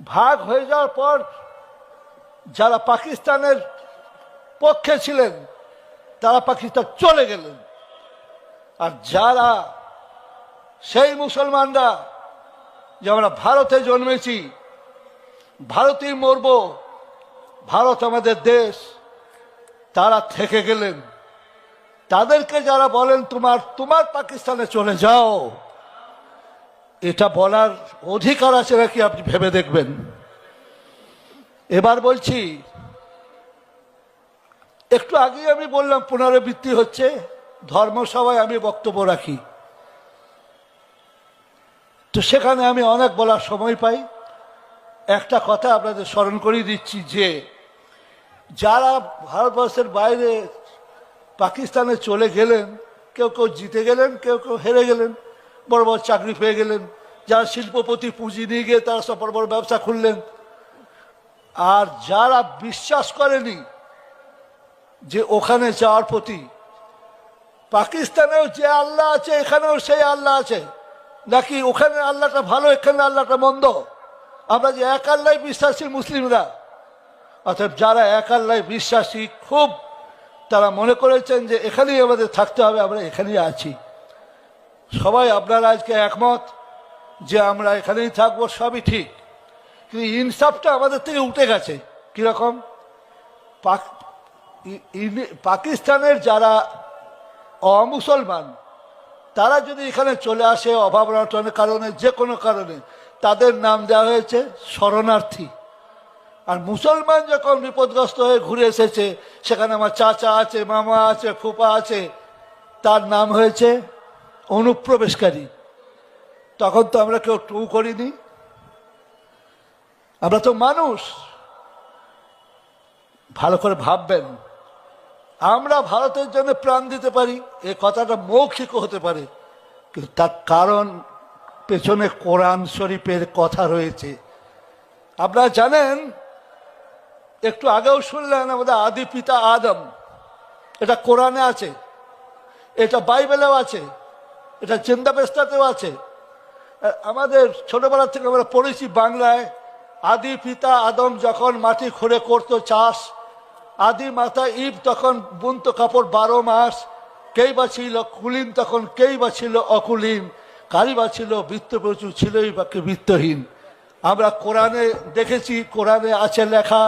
ভাগ হয়ে যাওয়ার পর যারা পাকিস্তানের পক্ষে ছিলেন তারা পাকিস্তান চলে গেলেন, আর যারা সেই মুসলমানরা যে আমরা ভারতে জন্মেছি, ভারতেই মরব, ভারত আমাদের দেশ, তারা থেকে গেলেন। তাদেরকে যারা বলেন তোমার পাকিস্তানে চলে যাও, এটা বলার অধিকার আছে নাকি আপনি ভেবে দেখবেন। এবার বলছি, একটু আগে আমি বললাম পুনরাবৃত্তি হচ্ছে, ধর্মসভায় আমি বক্তব্য রাখি, তো সেখানে আমি অনেক বলার সময় পাই। একটা কথা আপনাদের স্মরণ করিয়ে দিচ্ছি যে যারা ভারতবর্ষের বাইরে পাকিস্তানে চলে গেলেন, কেউ কেউ জিতে গেলেন, কেউ কেউ হেরে গেলেন, বড় বড় চাকরি পেয়ে গেলেন, যারা শিল্পপতি পুঁজি নিয়ে গিয়ে তারা সব বড় বড় ব্যবসা খুললেন। আর যারা বিশ্বাস করেনি যে ওখানে যাওয়ার প্রতি, পাকিস্তানেও যে আল্লাহ আছে এখানেও সেই আল্লাহ আছে, নাকি ওখানে আল্লাহটা ভালো এখানে আল্লাহটা মন্দ, আমরা যে এক আল্লাহ বিশ্বাসী মুসলিমরা, অর্থাৎ যারা এক আল্লাহ বিশ্বাসী খুব, তারা মনে করেছেন যে এখানেই আমাদের থাকতে হবে, আমরা এখানেই আছি। সবাই আপনারা আজকে একমত যে আমরা এখানেই থাকবো, সবই ঠিক, কিন্তু ইনসাফটা আমাদের থেকে উঠে গেছে। কীরকম? পাকিস্তানের যারা অমুসলমান তারা যদি এখানে চলে আসে অভাব অনটনের কারণে, যে কোনো কারণে, তাদের নাম দেওয়া হয়েছে শরণার্থী। আর মুসলমান যখন বিপদগ্রস্ত হয়ে ঘুরে এসেছে, সেখানে আমার চাচা আছে, মামা আছে, ফুপা আছে, তার নাম হয়েছে অনুপ্রবেশকারী। তখন তো আমরা কেউ টু করিনি, আমরা তো মানুষ। ভালো করে ভাববেন, আমরা ভারতের জন্য প্রাণ দিতে পারি, এ কথাটা মৌখিক হতে পারে, কিন্তু তার কারণ পেছনে কোরআন শরীফের কথা রয়েছে। আপনারা জানেন, একটু আগেও শুনলেন আমাদের আদি পিতা আদম, এটা কোরআনে আছে, এটা বাইবেলেও আছে, এটা জিন্দাবেস্তাতেও আছে। আমাদের ছোটবেলা থেকে আমরা পড়েছি বাংলায়, আদি পিতা আদম যখন মাটি খুঁড়ে করতো চাষ, আদি মাতা ইব তখন বুনতো কাপড় 12 মাস, কেই বা ছিল কুলীন তখন, কেই বা ছিল অকুলীন, কারি বা ছিল বৃত্তপ্রচুর, ছিলই বাকি বৃত্তহীন। আমরা কোরআনে দেখেছি, কোরআনে আছে লেখা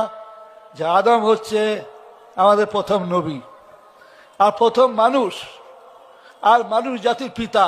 যে আদম হচ্ছে আমাদের প্রথম নবী আর প্রথম মানুষ, আর মানুষ জাতির পিতা।